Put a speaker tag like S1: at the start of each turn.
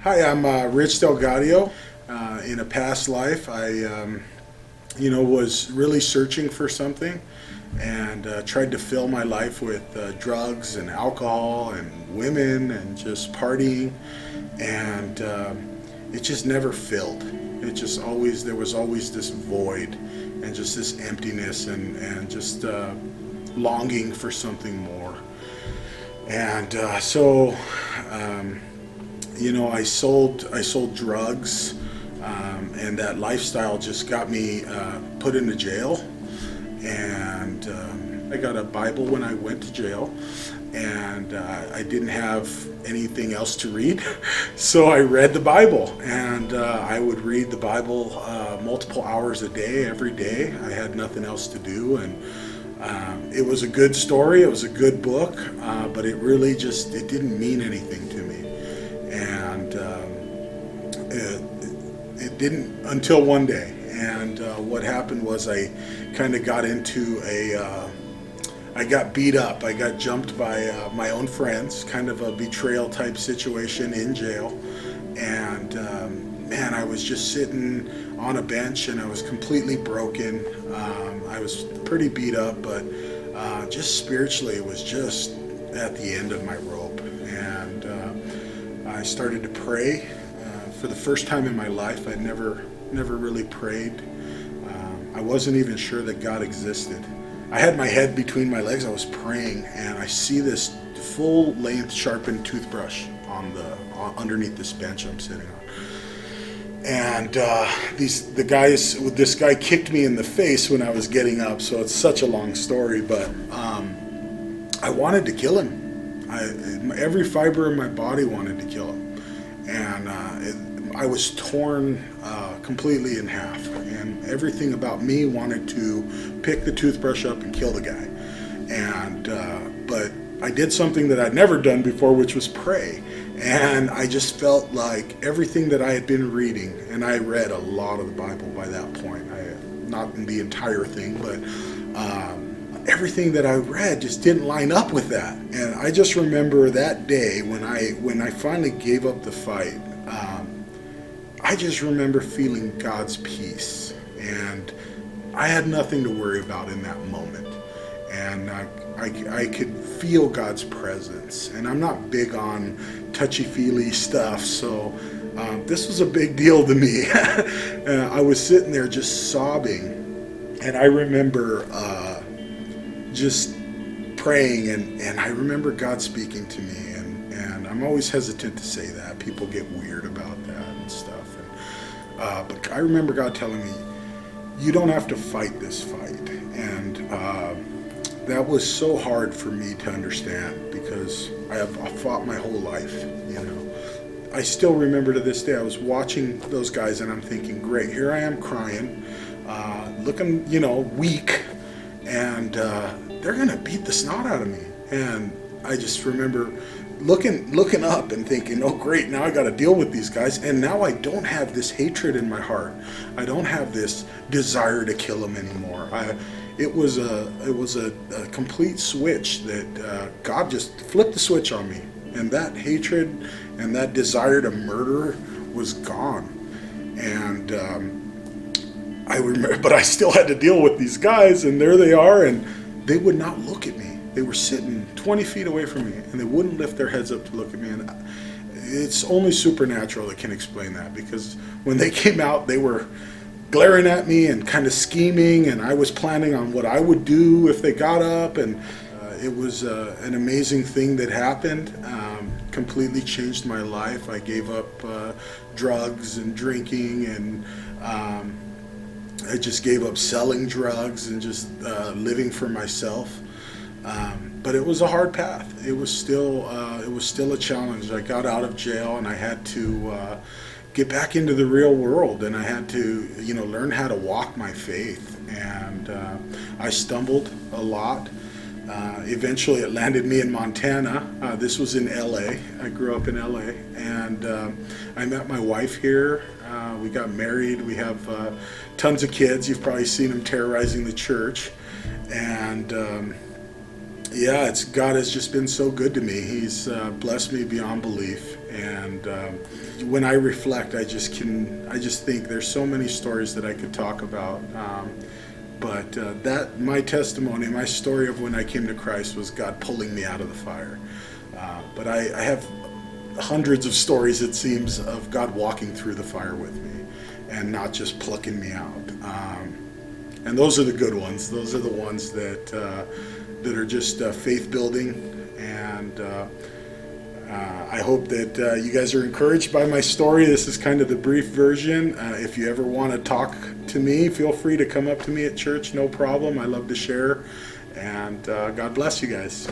S1: Hi, I'm Rich Del Gaudio. In a past life, I, was really searching for something and tried to fill my life with drugs and alcohol and women and just partying, and it just never filled. It just always there was always this void and just this emptiness and just longing for something more. And I sold drugs, and that lifestyle just got me put into jail. And I got a Bible when I went to jail, and I didn't have anything else to read, so I read the Bible, and I would read the Bible multiple hours a day, every day. I had nothing else to do, and it was a good story. It was a good book, but it really it didn't mean anything to me. And it didn't until one day. And what happened was I kind of got into I got beat up. I got jumped by my own friends, kind of a betrayal type situation in jail. And man, I was just sitting on a bench and I was completely broken. I was pretty beat up, but just spiritually, it was just at the end of my rope. And I started to pray for the first time in my life. I'd never really prayed. I wasn't even sure that God existed. I had my head between my legs. I was praying, and I see this full-length sharpened toothbrush underneath this bench I'm sitting on. And this guy kicked me in the face when I was getting up. So it's such a long story, but I wanted to kill him. Every fiber in my body wanted to kill him, and I was torn completely in half, and everything about me wanted to pick the toothbrush up and kill the guy. And but I did something that I'd never done before, which was pray. And I just felt like everything that I had been reading, and I read a lot of the Bible by that point. Not in the entire thing, but everything that I read just didn't line up with that. And I just remember that day when I finally gave up the fight. I just remember feeling God's peace, and I had nothing to worry about in that moment. And I could feel God's presence, and I'm not big on touchy-feely stuff, so this was a big deal to me. I was sitting there just sobbing, and I remember just praying, and I remember God speaking to me, and I'm always hesitant to say that. People get weird about that and stuff. But I remember God telling me, you don't have to fight this fight. And that was so hard for me to understand, because I fought my whole life, I still remember to this day, I was watching those guys and I'm thinking, great, here I am crying, looking, weak, and they're going to beat the snot out of me. And I just remember looking up and thinking, oh great, now I got to deal with these guys, and now I don't have this hatred in my heart. I don't have this desire to kill them anymore. It was a complete switch that God just flipped the switch on me, and that hatred and that desire to murder was gone. And I remember, but I still had to deal with these guys, and there they are, and they would not look at me. They were sitting 20 feet away from me, and they wouldn't lift their heads up to look at me. And it's only supernatural that can explain that, because when they came out, they were glaring at me and kind of scheming, and I was planning on what I would do if they got up. And it was an amazing thing that happened. Completely changed my life. I gave up drugs and drinking, and I just gave up selling drugs and just living for myself. But it was a hard path. It was still a challenge. I got out of jail, and I had to get back into the real world, and I had to learn how to walk my faith. And I stumbled a lot. Eventually it landed me in Montana. This was in LA. I grew up in LA, and I met my wife here. We got married. We have tons of kids. You've probably seen them terrorizing the church. And God has just been so good to me. He's blessed me beyond belief. And when I reflect, I just think there's so many stories that I could talk about. But that my testimony, my story of when I came to Christ was God pulling me out of the fire. But I have hundreds of stories, it seems, of God walking through the fire with me and not just plucking me out. And those are the good ones. Those are the ones that are just faith building. And I hope that you guys are encouraged by my story. This is kind of the brief version. If you ever want to talk to me, feel free to come up to me at church. No problem. I love to share. And God bless you guys.